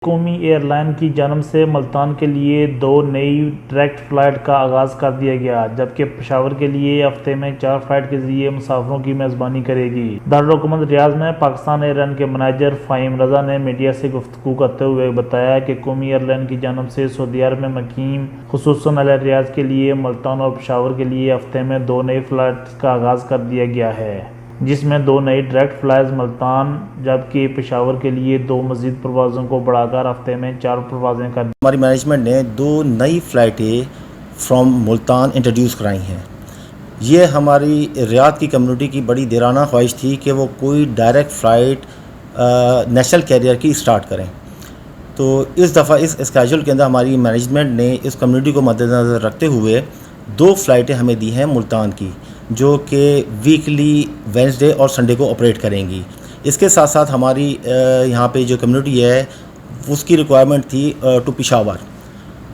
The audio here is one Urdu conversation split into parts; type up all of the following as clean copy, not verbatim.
قومی ایئر لائن کی جانب سے ملتان کے لیے 2 نئی ڈائریکٹ فلائٹ کا آغاز کر دیا گیا، جبکہ پشاور کے لیے ہفتے میں 4 فلائٹ کے ذریعے مسافروں کی میزبانی کرے گی۔ دارالحکومت ریاض میں پاکستان ایئر لائن کے منیجر فہیم رضا نے میڈیا سے گفتگو کرتے ہوئے بتایا کہ قومی ایئر لائن کی جانب سے سعودی عرب میں مقیم خصوصاً اہل ریاض کے لیے ملتان اور پشاور کے لیے ہفتے میں 2 نئی فلائٹ کا آغاز کر دیا گیا ہے، جس میں 2 نئی ڈائریکٹ فلائٹس ملتان جبکہ پشاور کے لیے 2 مزید پروازوں کو بڑھا کر ہفتے میں 4 پروازیں کر دی۔ ہماری مینجمنٹ نے 2 نئی فلائٹیں فرام ملتان انٹروڈیوس کرائی ہیں۔ یہ ہماری ریاض کی کمیونٹی کی بڑی دیرانہ خواہش تھی کہ وہ کوئی ڈائریکٹ فلائٹ نیشنل کیریئر کی اسٹارٹ کریں، تو اس دفعہ اس اسکیجول کے اندر ہماری مینجمنٹ نے اس کمیونٹی کو مد نظر رکھتے ہوئے 2 فلائٹیں ہمیں دی ہیں ملتان کی، جو کہ ویکلی وینسڈے اور سنڈے کو آپریٹ کریں گی۔ اس کے ساتھ ساتھ ہماری یہاں پہ جو کمیونٹی ہے اس کی ریکوائرمنٹ تھی ٹو پشاور،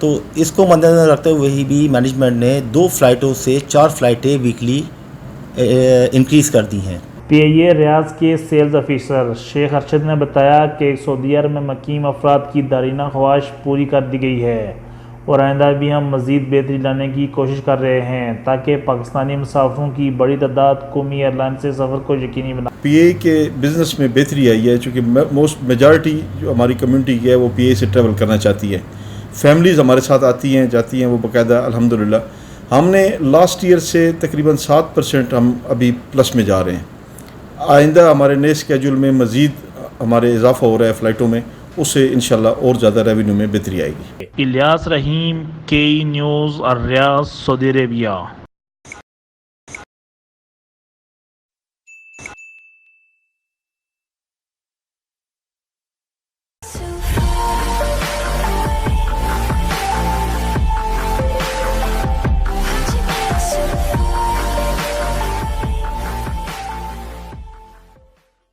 تو اس کو مد نظر رکھتے ہوئے ہی بھی مینجمنٹ نے 2 فلائٹوں سے 4 فلائٹیں ویکلی انکریز کر دی ہیں۔ پی آئی اے ریاض کے سیلز آفیسر شیخ ارشد نے بتایا کہ سعودی عرب میں مقیم افراد کی دیرینہ خواہش پوری کر دی گئی ہے اور آئندہ بھی ہم مزید بہتری لانے کی کوشش کر رہے ہیں تاکہ پاکستانی مسافروں کی بڑی تعداد قومی ایئر لائن سے سفر کو یقینی بنا۔ پی اے کے بزنس میں بہتری آئی ہے، چونکہ میجارٹی جو ہماری کمیونٹی کی ہے وہ پی اے سے ٹریول کرنا چاہتی ہے۔ فیملیز ہمارے ساتھ آتی ہیں جاتی ہیں، وہ باقاعدہ الحمدللہ ہم نے لاسٹ ایئر سے تقریباً 7% ہم ابھی پلس میں جا رہے ہیں۔ آئندہ ہمارے نئے اسکیجول میں مزید ہمارے اضافہ ہو رہا ہے فلائٹوں میں، اس سے انشاءاللہ اور زیادہ ریونیو میں بہتری آئے گی۔ الیاس رحیم، KE نیوز، الریاض، سعودی عربیہ۔